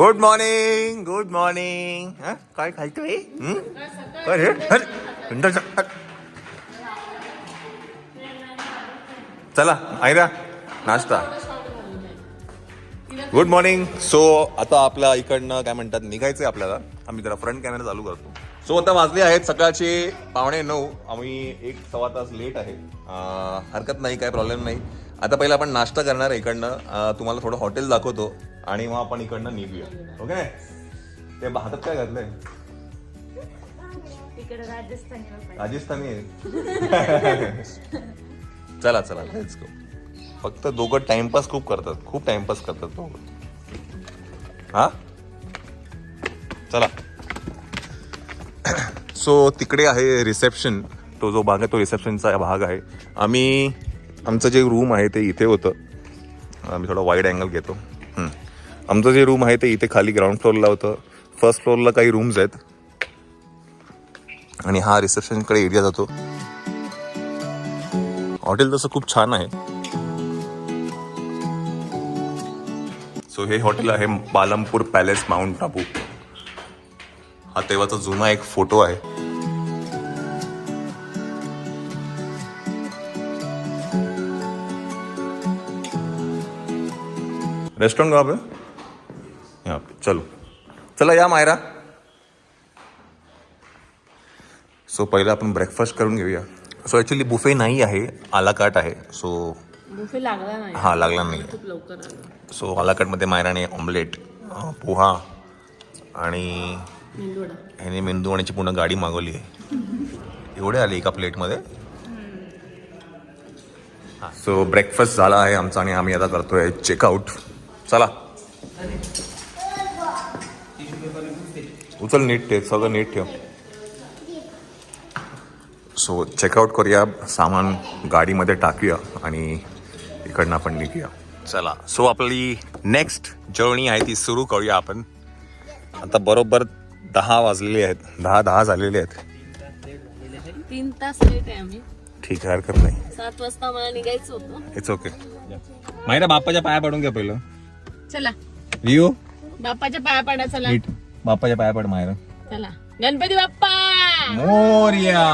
Good morning, good morning. काय खायतोय? चला आयरा नाश्ता. Good morning. सो आता आपल्या इकडनं काय म्हणतात निघायचंय आपल्याला. आम्ही जरा फ्रंट कॅमेरा चालू करतो. सो आता वाजले आहेत सकाळचे 8:45. आम्ही 1-1.25 तास लेट आहे. हरकत नाही, काय प्रॉब्लेम नाही. आता पहिला आपण नाश्ता करणार आहे इकडनं. तुम्हाला थोडं हॉटेल दाखवतो आणि मग आपण इकडनं निघूया. ओके. ते हातात काय घातलंय? राजस्थानी आहे. चला चला लेट्स गो. फक्त दोघं टाइमपास खूप टाइमपास करतात दोघं. हा चला. सो तिकडे आहे रिसेप्शन. तो जो भाग आहे तो रिसेप्शनचा भाग आहे. आमचं जे रूम आहे ते इथे होतं. आम्ही थोडा वाईड अँगल घेतो. आमचं जे रूम आहे ते इथे खाली ग्राउंड फ्लोअरला होतं. फर्स्ट फ्लोअरला काही रूम्स आहेत आणि हा रिसेप्शनकडे एरिया जातो. हॉटेल तसं खूप छान आहे. सो हे हॉटेल आहे पालमपूर पॅलेस, माउंट आबू. हा तेव्हाचा जुना एक फोटो आहे. रेस्टोरेंट कहाँ पे? यहाँ पे. चलो चला या मायरा. सो पहिला आपण ब्रेकफास्ट करून घेऊया. सो ॲक्च्युली बुफे नाही आहे, आला कार्ट आहे. सो बुफे लागला नाही. हा लागला नाही. खूप लवकर आला. सो आला कार्टमध्ये मायराने ऑमलेट, पोहा आणि ह्याने मेंदू आणण्याची पूर्ण गाडी मागवली आहे. एवढे आले एका प्लेटमध्ये. सो ब्रेकफास्ट झाला आहे आमचा आणि आम्ही आता करतोय चेकआउट. चला उचल, नीट ठेव, सगळं नीट ठेव. सो चेकआउट करूया, सामान गाडीमध्ये टाकूया आणि इकडनं आपण निघूया. चला. सो आपली नेक्स्ट जर्नी आहे ती सुरू करूया आपण. आता बरोबर 10 वाजलेले आहेत. 10 झालेले आहेत. 3 तास लेट आहे आम्ही. ठीक आहे, हरकत नाही. 7 वाजता मला निघायचं होतं. It's okay. मायरा बाप्पाच्या पाया पडून घ्या पहिलं. चला रिओ बाप्पाच्या पाया पडा. चला बाप्पाच्या पाया पड मायरा. चला गणपती बाप्पा मोरया.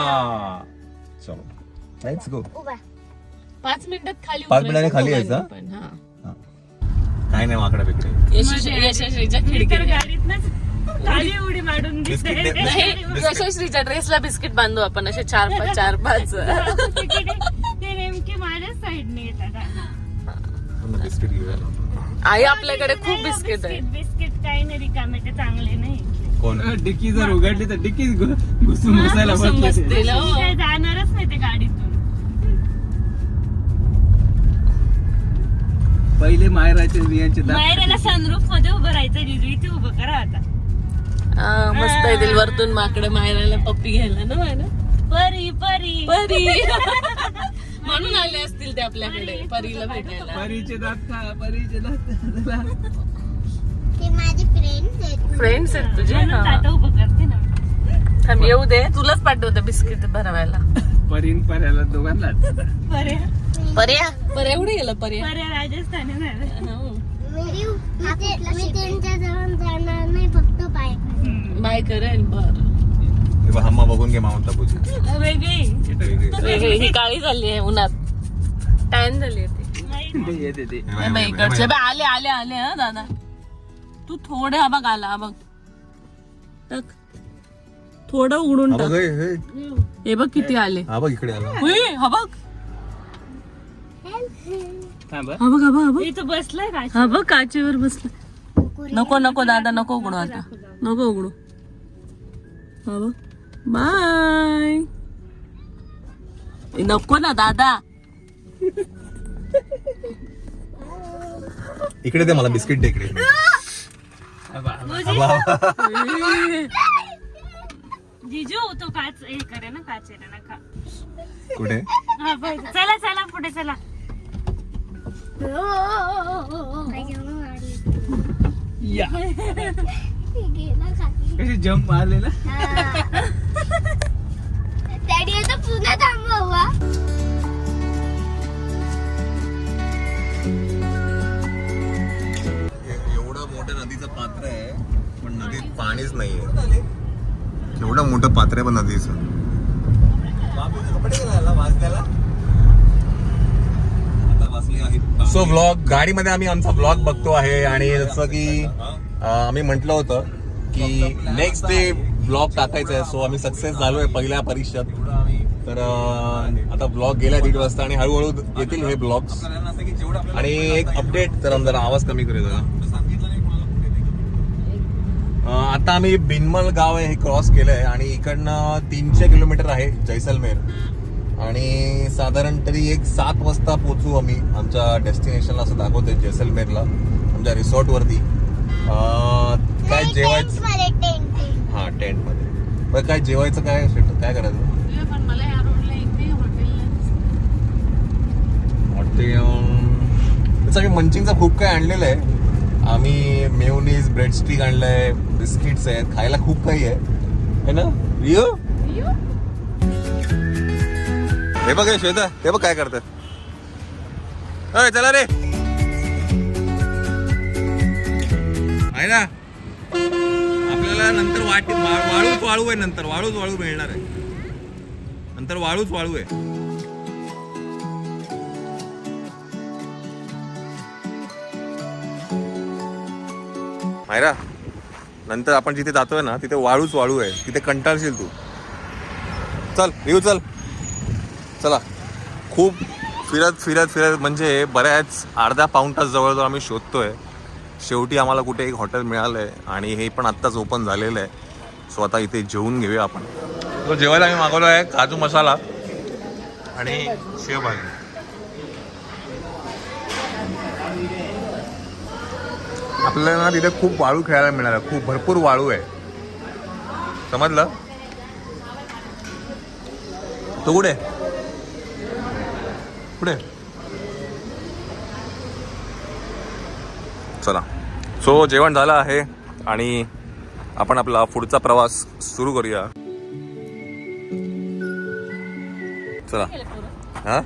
चलो लेट्स गो. 5 मिनिटात खाली 5 मिनिटांनी खाली यायचं. पण हा काय नाही वाकडा बिकडे. यशस्वीच्या खिडकीत खाली उडी मारून यशस्वीच्या ड्रेसला बिस्किट बांधू आपण असे 4-5. ते नेमके माझ्याच साईडने येतात. बिस्किट घेऊया. आई आपल्याकडे खूप बिस्किट आहे. बिस्किट काही नाही रिकामे, ते चांगले नाही. कोण डिक्की जर उघडली तर डिक्की घुसून बसायला बसतील. काय जाणारच नाही ते गाडीतून. पहिले मायराचे रियांचे मायराला सनरूफ मध्ये उभं राहायचं. जिजू इथे उभं करा आता. मस्त येतील वरतून माकडे मायराला पप्पी घ्यायला ना. मायरा परी परी परी म्हणून आले असतील ते आपल्याकडे परीला भेटायला. परीचे दात खा, परीचे दात. ते माझे फ्रेंड्स आहेत तुझे. आता उभं करते ना. थांब येऊ दे, तुलाच पाठवते बिस्किट भरवायला. परीन पर्याला दोघांना. पर्या एवढे गेलं पर्या. पर्या राजस्थानी नाही. मी त्यांच्या जवळ जाणार नाही, फक्त पाय बाय करेल. बर हम्मा बघून घे माउंट आबूची. वेगळी ही काळी झाली आहे उन्हात. टॅन झाली आहे येते ते. इकडचे आले आले आले. हा दादा तू थोडे हा बघ आला. हा बघ टक थोडं उडून टाक. हे बघ किती आले. हा बघ इकडे आला. हा बघ हा बघ. हा बघ हा बघ हा बघ. इथं बसलाय का? हा बघ काचेवर बसला. नको नको दादा नको उघडू आता. नको उघडू. हा बघ बाय. नको ना दादा. इकडे दे मला बिस्किट दे इकडे. जिजू तो काच हे करे ना, काचेला नका. कुठे? हा बघ. चला चला पुढे चला. या कशी जम्प आले ना. डॅडी आता पुन्हा थांबवा. एवढं मोठं नदीचं पात्र आहे पाणीच नाहीये. केवढं मोठं पात्र आहे पण नदीचं. सो व्लॉग गाडीमध्ये आम्ही आमचा व्लॉग बघतो आहे आणि जसं की आम्ही म्हटलं होतं की नेक्स्ट डे व्लॉग टाकायचा आहे. सो आम्ही सक्सेस झालोय पहिल्या परीक्षेत. तर आता व्लॉग गेला 1:30 वाजता आणि हळूहळू येतील हे ब्लॉग्स. आणि एक अपडेट, तर जरा आवाज कमी करूया जरा. आता आम्ही बिनमल गाव आहे हे क्रॉस केलंय आणि इकडनं 300 किलोमीटर आहे जैसलमेर. आणि साधारण तरी एक 7 वाजता पोहोचू आम्ही आमच्या डेस्टिनेशनला असं दाखवतोय जैसलमेरला, आमच्या रिसॉर्ट वरती. काय जेवायचं? हा, टेंट मध्ये. बरं, काय जेवायचं काय करायचं? पण मला या रोडला एक नाही हॉटेल तसं आम्ही मंचिंगचं खूप काय आणलेलं आहे. आम्ही मेयोनीज, ब्रेड स्टिक आणलंय, बिस्किट्स आहेत, खायला खूप काही आहे ना रिओ. हे बघ हे श्वेता, हे बघ काय करतात. अय चला रे, आहे ना. आपल्याला नंतर वाळूच वाळू आहे, नंतर वाळूच वाळू मिळणार आहे, नंतर वाळूच वाळू आहे. मायरा, नंतर आपण जिथे जातोय ना तिथे वाळूच वाळू आहे, तिथे कंटाळशील तू. चल येऊ, चल चला. खूप फिरत फिरत फिरत म्हणजे बऱ्याच अर्धा पाऊण तास जवळजवळ आम्ही शोधतोय. शेवटी आम्हाला कुठे एक हॉटेल मिळालं आहे आणि हे पण आत्ताच ओपन झालेलं आहे. सो आता इथे जेवून घेऊया आपण. तो जेवायला आम्ही मागवलो आहे काजू मसाला आणि शेवभाजी. आपल्याला ना तिथे खूप वाळू खेळायला मिळाला, खूप भरपूर वाळू आहे, समजलं. तो कुठे पुढे चला. सो जेवण झालं आहे आणि आपण आपला पुढचा प्रवास सुरू करूया. चला. हा,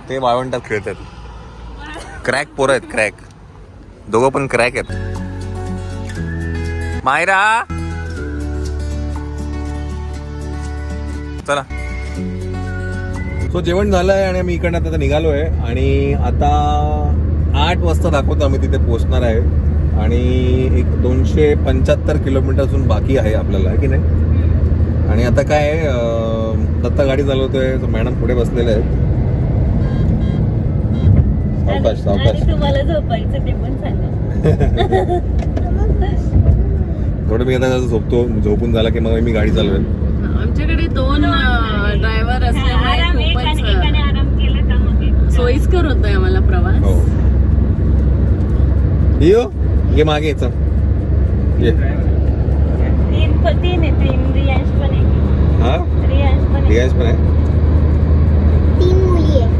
ते वाळवंटात खेळतात. क्रॅक पोरं आहेत, क्रॅक. दोघं पण क्रॅक आहेत. मायरा चला. सो जेवण झालंय आणि आम्ही इकडनं आता निघालो आहे आणि आता 8 वाजता दाखवतो आम्ही तिथे पोहोचणार आहे. आणि एक 275 किलोमीटर अजून बाकी आहे आपल्याला, की नाही. आणि आता काय दत्ता गाडी चालवतोय, मॅडम पुढे बसलेले आहेत. सावकाश सावकाश. तुम्हाला झोपायचं ते पण सांगा. थोडं मी आता झोपतो, झोपून झाला की मग मी गाडी चालवेल. आमच्याकडे 2 ड्रायव्हर असल्यामुळे एकाने आराम केला का मग सोयीस्कर होतोय आम्हाला प्रवास. हो. यो ये मागे यायचं. ये. तीन रियांश पण आहे. हा, रियांश पण आहे. 3 मुली आहे.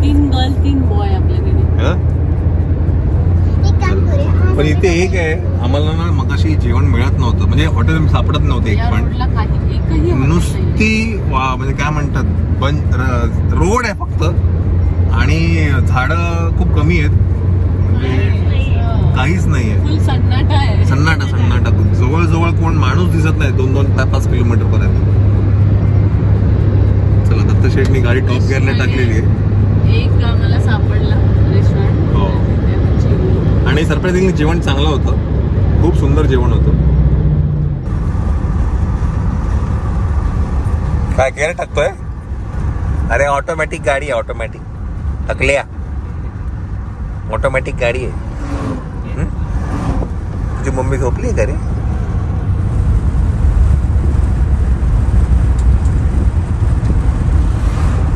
3 गर्ल 3 बॉय आपल्याकडे. हा, एक काम करूया. पण इथे एक आहे, आम्हाला ना मगाशी जेवण मिळत नव्हतं, म्हणजे हॉटेल सापडत नव्हते एक या पण. रोडला काही एकही हॉटेल नुसती म्हणजे काय म्हणतात रोड आहे फक्त आणि झाडं खूप कमी आहेत, म्हणजे काहीच नाहीये. फुल सन्नाटा आहे. सन्नाटा सन्नाटा. जवळजवळ कोण माणूस दिसत नाही 2-5 किलोमीटर पर्यंत. चला, दत्त शेठनी गाडी टॉप गिअरला टाकलेली आहे. एक आम्हाला सापडला रेस्टॉरंट. हो. आणि सरप्राइझिंगली जेवण चांगलं होतं, खूप सुंदर जेवण होतं. काय गिअर टाकतोय? अरे ऑटोमॅटिक गाडी आहे, ऑटोमॅटिक. टाकल्या, ऑटोमॅटिक गाडी आहे. तुझी मम्मी झोपली आहे का रे?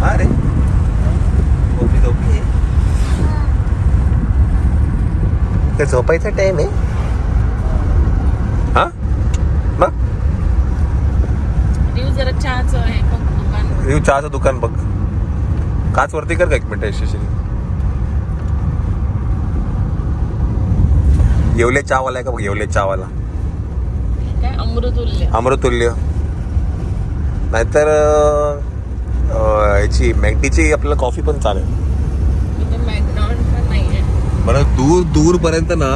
हा रे, मम्मी झोपली आहे. काय झोपायचा टाइम आहे? हा मग रिव जरा चहाचं आहे बघ दुकान. रिव चहाचं दुकान बघ. काच वरती कर का एक मिनिट. स्टेशन येवले चहावाला आहे का बघ, येवले चहावाला. काय अमृतुल्य. अमृतुल्य. नाहीतर याची मॅगडीची आपल्याला कॉफी पण चालेल. इथे मॅकडॉनल्ड पण नाहीये. बरं, दूर दूर पर्यंत ना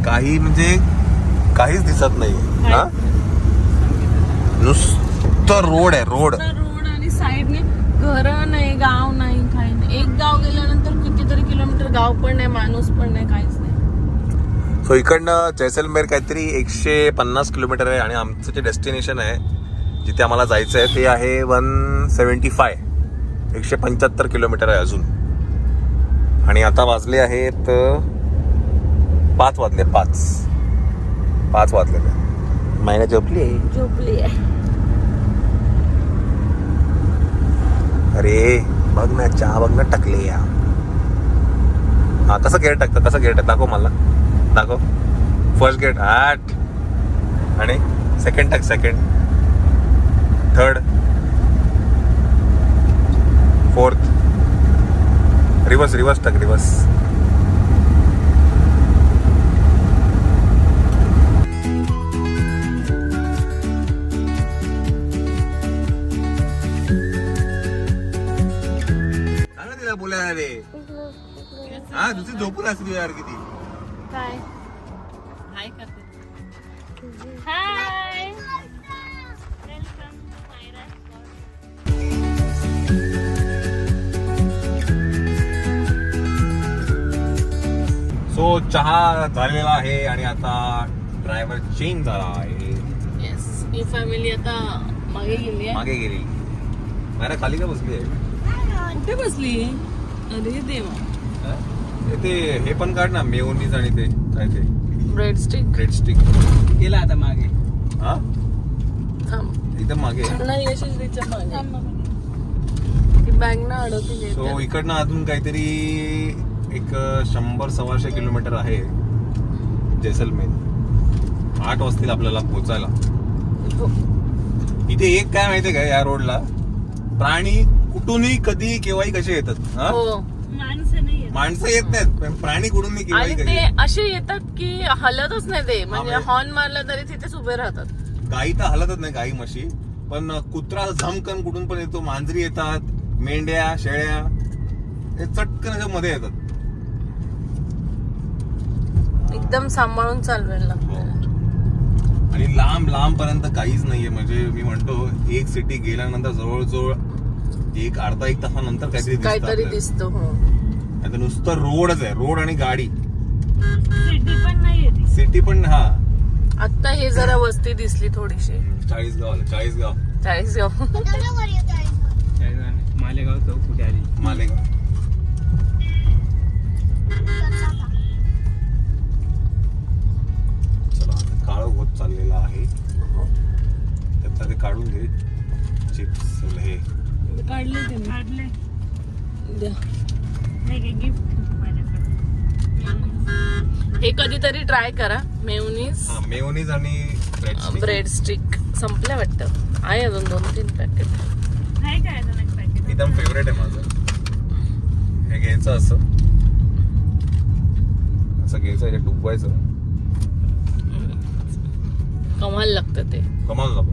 काही म्हणजे काहीच दिसत नाही हा नुसतं रोड आहे रोड. रोड आणि साईडने घर नाही, गाव नाही, काही नाही. एक गाव गेल्यानंतर कितीतरी किलोमीटर गाव पण नाही, माणूस पण नाही, काहीच नाही. सो इकडनं जैसलमेर काहीतरी 150 किलोमीटर आहे आणि आमचं जे डेस्टिनेशन आहे जिथे आम्हाला जायचं आहे ते आहे 175 किलोमीटर आहे अजून. आणि आता वाजले आहेत 5 वाजले. 5 वाजलेले. महिना झोपली आहे. अरे बघ ना चहा बघ ना टाकले या. हा कसं गेट टाकतं दाखव मला, दाखव. फर्स्ट गेट 8 आणि सेकंड टाक, थर्ड, फोर्थ, रिवर्स टाक. तिला बोलायला रे हा दुसरी झोपून असली यार किती. काय हाय करते. Hi welcome to Myra. So चहा झालेला आहे आणि आता ड्रायव्हर चेंज झाला आहे. येस, ही फॅमिली आता मागे गेली आहे. मागे गेली. माझ्या खाली का बसली आहे? कुठे बसली? अरे देवा. ते हे पण काढ ना मेयोनीज आणि ते काय ते ब्रेड स्टिक. गेला आता मागे. हा थांब एकदम मागे. नाही यशच तिच्या मागे. ती बॅग ना अडवती. सो इकडनं अजून काहीतरी एक 100-125 किलोमीटर आहे जैसलमेर. 8 वाजतील आपल्याला पोहोचायला. इथे एक काय माहितीये का या रोडला प्राणी कुठूनही कधी केव्हाही कसे येतात. हा? हो. माणसं नाही येत. माणसं येत नाहीत पण प्राणी कुठून नाही केव्हाही आणि कधी. ते असे येतात की हलतच नाही ते, म्हणजे हॉर्न मारला तरी तिथेच उभे राहतात. गाई तर हलतच नाही, गाई म्हशी. पण कुत्रा झमकन कुठून पण येतो. मांजरी येतात, मेंढ्या, शेळ्या हे चटकन अशा मध्ये येतात. एकदम सांभाळून चालवायला लागतं. आणि लांब पर्यंत काहीच नाहीये. म्हणजे मी म्हणतो एक सिटी गेल्यानंतर जवळजवळ 1-अर्धा तासानंतर काहीतरी दिसतो. हो, आता नुसतं रोडच आहे, रोड आणि गाडी. सिटी पण नाही येते. सिटी पण हा आता हे जरा वस्ती दिसली थोडीशी. चाळीसगाव. चाळीसगाव. मालेगाव चौक कुठे आली? मालेगाव. चला आता काळं होत चाललेला आहे. त्यातला ते काढून घे चिप्स हे. काढले ते मी. काढले. द्या. नाही गिफ्ट माझ्याकडे. हे कधीतरी ट्राय करा. मेयोनीज, मेयोनीज आणि ब्रेड स्टिक संपल्या वाटतं. आहे अजून 2-3 पॅकेट. नाही काय अजून एक पॅकेट. एकदम फेवरेट आहे माझं. हे घ्यायचं असं घ्यायचं, हे डुबवायचं. कमाल लागतं ते. कमाल नको.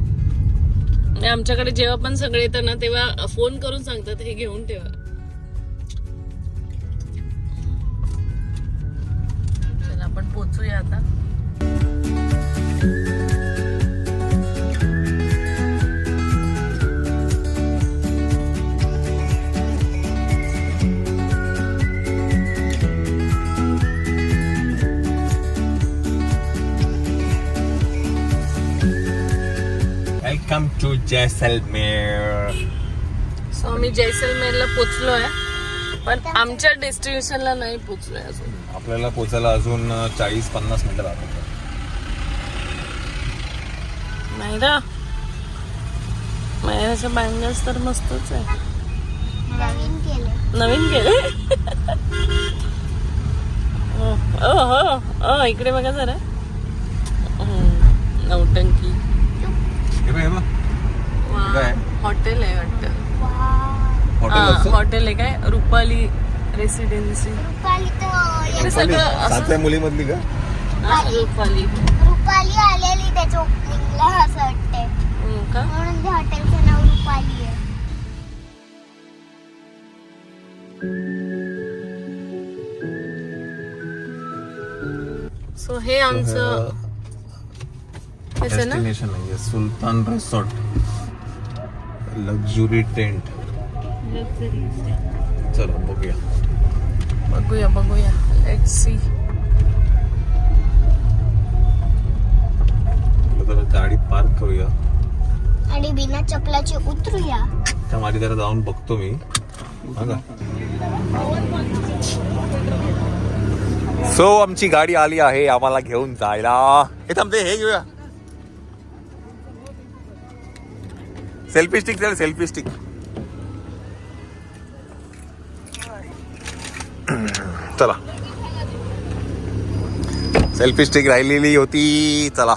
आणि आमच्याकडे जेव्हा पण सगळे येतात ना तेव्हा फोन करून सांगतात हे घेऊन ठेवा. चला आपण पोचूया आता. Welcome to Jaisalmer. सो आम्ही जैसलमेरला पोचलोय, पण आमच्या डेस्टिनेशनला नाही पोचलोय अजून. आपल्याला पोचायला अजून 40-50 मिनिटं लागतात. मायरा, मायराच्या बँगल्स तर मस्तच आहे. नवीन केले. हो इकडे बघा जरा. नौटंकी. हे बघ काय? हॉटेल आहे वाटतं. हॉटेल हॉटेल आहे काय, रुपाली रेसिडेन्सी. इकडे सगळं असं. सातव्या मुलीमधली का? रुपाली आलेली त्याच्या ओपनिंगला असं वाटतंय. का? म्हणून त्या हॉटेलचं नाव रुपाली आहे. सो हे आमचं हेच आहे ना. डेस्टिनेशन आहे सुलतान रिसॉर्ट लक्झुरी टेंट. चला बघूया. बघूया लेट्स सी. जरा गाडी पार्क करूया आणि बिना चपलाची उतरूया. त्या माझी जरा जाऊन बघतो मी. सो आमची गाडी आली आहे आम्हाला घेऊन जायला. हे थांबते हे घेऊया. सेल्फी स्टिक द्या. सेल्फी स्टिक चला. सेल्फी स्टिक राहिलेली होती. चला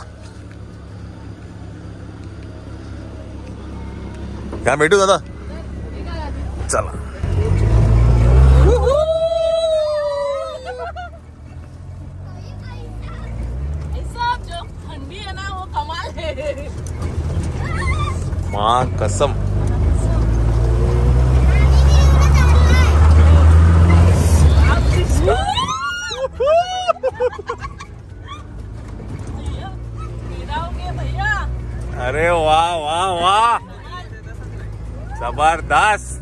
काय भेटू दादा. चला जो थंडी है ना वो कमाल है. माँ कसम. भैया अरे वाह वाह वाह जबरदस्त.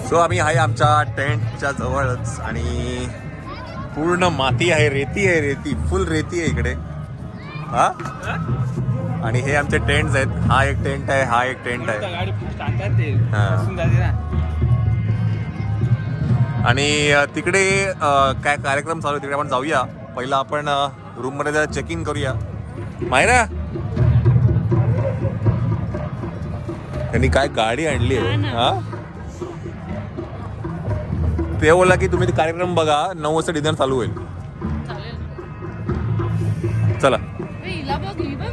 सो आम्ही आहे आमच्या टेंटच्या जवळच आणि पूर्ण माती आहे. रेती आहे. रेती फुल रेती आहे इकडे. हा आणि हे आमचे टेंट्स आहेत. हा एक टेंट आहे. हा एक टेंट आहे. गाडी सांगतात ते हा. बसून जाते ना. आणि तिकडे काय कार्यक्रम चालू आहे तिकडे आपण जाऊया. पहिला आपण रूम मध्ये जरा चेक इन करूया. मायरा त्यांनी काय गाडी आणली आहे. हा ते बोलला की तुम्ही कार्यक्रम बघा 9 वाजता डिनर चालू होईल. चला. हिला बघ ही बघ.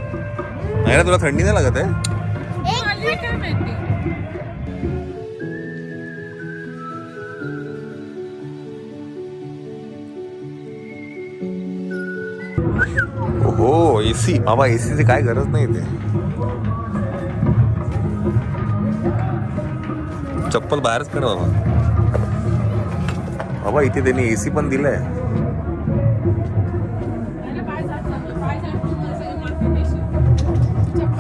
नाही ना तुला थंडी नाही लागत आहे. मला काय माहिती. हो एसी बाबा. एसीची काय गरज नाही ते. चप्पल बाहेरच कर बाबा. बाबा इथे त्यांनी एसी पण दिलाय.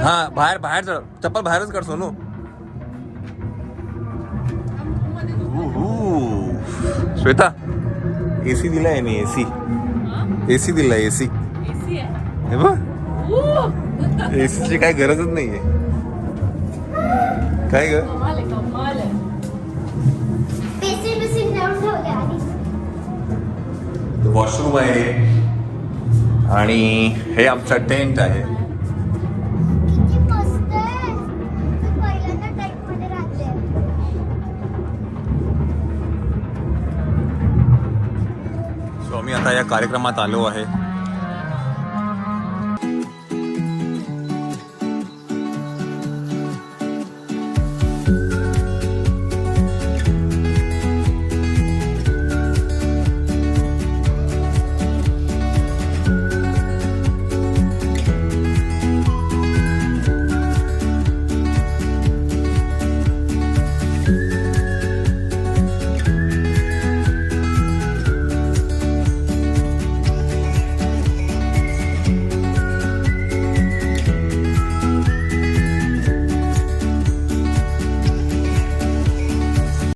हा बाहेर बाहेर चढ. चप्पल बाहेरच कर सोनू. श्वेता एसी दिलाय मी. एसी दिलाय. एसी हे बघ. एसीची काय गरजच नाहीये. काय ग कमाल आहे. बेसिन लावून ठेवल्या आधी. वॉशरूम आहे आणि हे आमचा टेंट आहे. किती मस्त आहे. मी पहिल्यांदा टेंट मध्ये राहते. सो आम्ही आता या कार्यक्रमात आलो आहे.